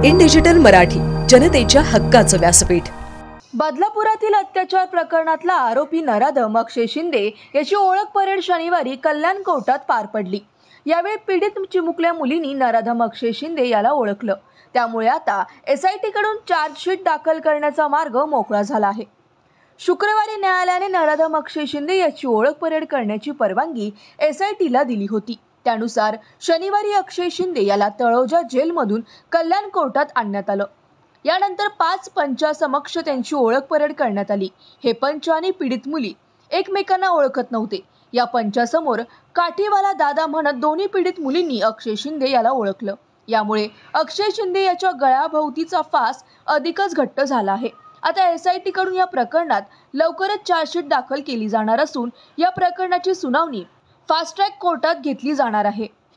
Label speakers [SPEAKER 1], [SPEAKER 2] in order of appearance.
[SPEAKER 1] In digital Marathi, जनतेच्या हक्काचं व्यासपीठ।
[SPEAKER 2] बदलापुरातील अत्याचार प्रकरणातला आरोपी नराधम अक्षय शिंदे याची ओळख परेड शनिवारी कल्याण कोर्टात पार पडली। यावेळी पीडित चिमुकल्या मुलींनी नराधम अक्षय शिंदे याला ओळखलं। त्यामुळे आता एसआयटी कडून चार्जशीट दाखल करण्याचा मार्ग मोकळा झाला आहे। शुक्रवारी न्यायालयाने नराधम अक्षय शिंदे याची ओळख परेड करण्याची परवानगी एसआयटीला दिली होती। त्यानुसार शनिवारी अक्षय शिंदे याला तळोजा जेलमधून कल्याण कोर्टात आणण्यात आलं। यानंतर 5 पंचासमक्ष त्यांची ओळख परेड करण्यात आली। हे पंच आणि पीडित मुली एकमेकांना ओळखत नव्हते। या पंचासमोर काठीवाला दादा म्हणत दोन्ही पीडित मुलींनी अक्षय शिंदे याला ओळखलं। यामुळे अक्षय शिंदे याच्या गळ्याभोवतीचा फास अधिकच घट्ट झाला आहे। आता एसआयटी कडून या प्रकरणात लवकरच चार्जशीट दाखल केली जाणार असून या प्रकरणाची सुनावणी फास्ट ट्रॅक कोर्टात घेतली जाणार आहे।